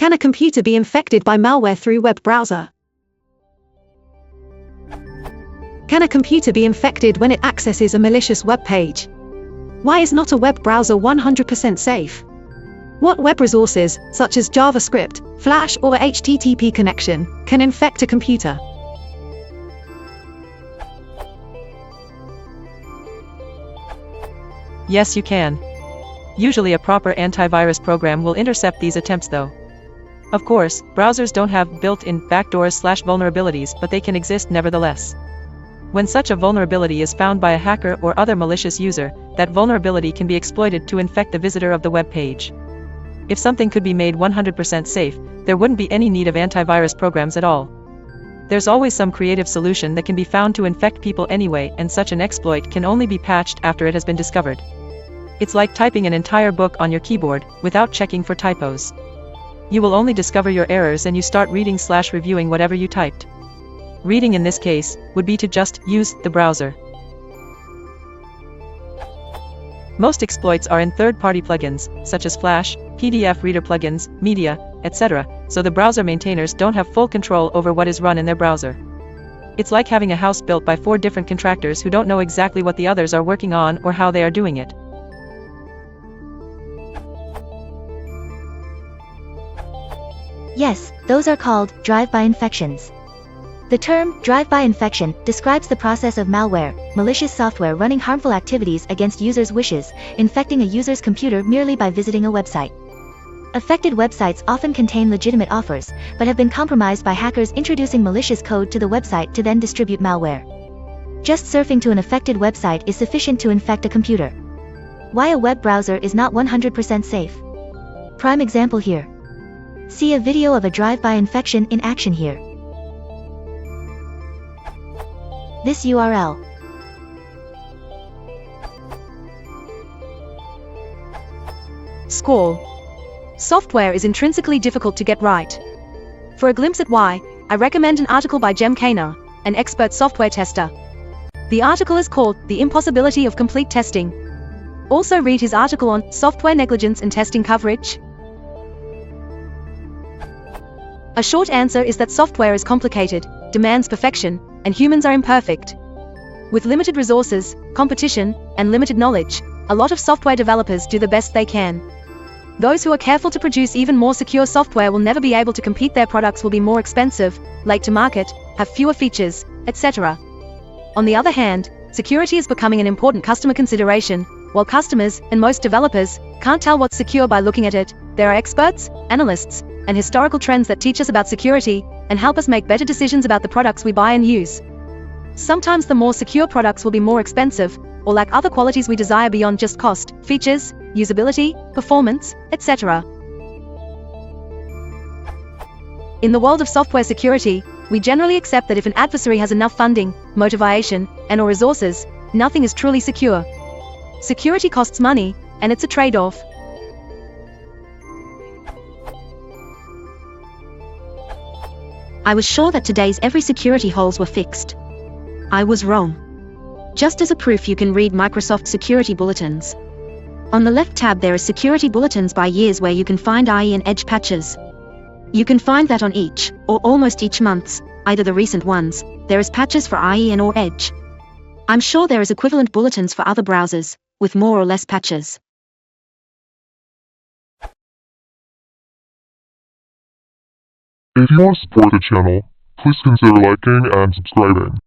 Can a computer be infected by malware through web browser? Can a computer be infected when it accesses a malicious web page? Why is not a web browser 100% safe? What web resources, such as JavaScript, Flash, or HTTP connection, can infect a computer? Yes, you can. Usually a proper antivirus program will intercept these attempts though. Of course, browsers don't have built-in backdoors/vulnerabilities, but they can exist nevertheless. When such a vulnerability is found by a hacker or other malicious user, that vulnerability can be exploited to infect the visitor of the web page. If something could be made 100% safe, there wouldn't be any need of antivirus programs at all. There's always some creative solution that can be found to infect people anyway, and such an exploit can only be patched after it has been discovered. It's like typing an entire book on your keyboard, without checking for typos. You will only discover your errors and you start reading/reviewing whatever you typed. Reading in this case, would be to just use the browser. Most exploits are in third-party plugins, such as Flash, PDF reader plugins, media, etc., so the browser maintainers don't have full control over what is run in their browser. It's like having a house built by 4 different contractors who don't know exactly what the others are working on or how they are doing it. Yes, those are called drive-by infections. The term drive-by infection describes the process of malware, malicious software running harmful activities against users' wishes, infecting a user's computer merely by visiting a website. Affected websites often contain legitimate offers, but have been compromised by hackers introducing malicious code to the website to then distribute malware. Just surfing to an affected website is sufficient to infect a computer. Why a web browser is not 100% safe? Prime example here. See a video of a drive-by infection in action here. This URL. Score. Software is intrinsically difficult to get right. For a glimpse at why, I recommend an article by Jem Kana, an expert software tester. The article is called The Impossibility of Complete Testing. Also read his article on software negligence and testing coverage. A short answer is that software is complicated, demands perfection, and humans are imperfect. With limited resources, competition, and limited knowledge, a lot of software developers do the best they can. Those who are careful to produce even more secure software will never be able to compete. Their products will be more expensive, late to market, have fewer features, etc. On the other hand, security is becoming an important customer consideration. While customers, and most developers, can't tell what's secure by looking at it, there are experts, analysts, and historical trends that teach us about security, and help us make better decisions about the products we buy and use. Sometimes the more secure products will be more expensive, or lack other qualities we desire beyond just cost, features, usability, performance, etc. In the world of software security, we generally accept that if an adversary has enough funding, motivation, and/or resources, nothing is truly secure. Security costs money, and it's a trade-off. I was sure that today's every security holes were fixed. I was wrong. Just as a proof, you can read Microsoft Security Bulletins. On the left tab there is Security Bulletins by years, where you can find IE and Edge patches. You can find that on each, or almost each month's, either the recent ones, there is patches for IE and/or Edge. I'm sure there is equivalent bulletins for other browsers, with more or less patches. If you want to support the channel, please consider liking and subscribing.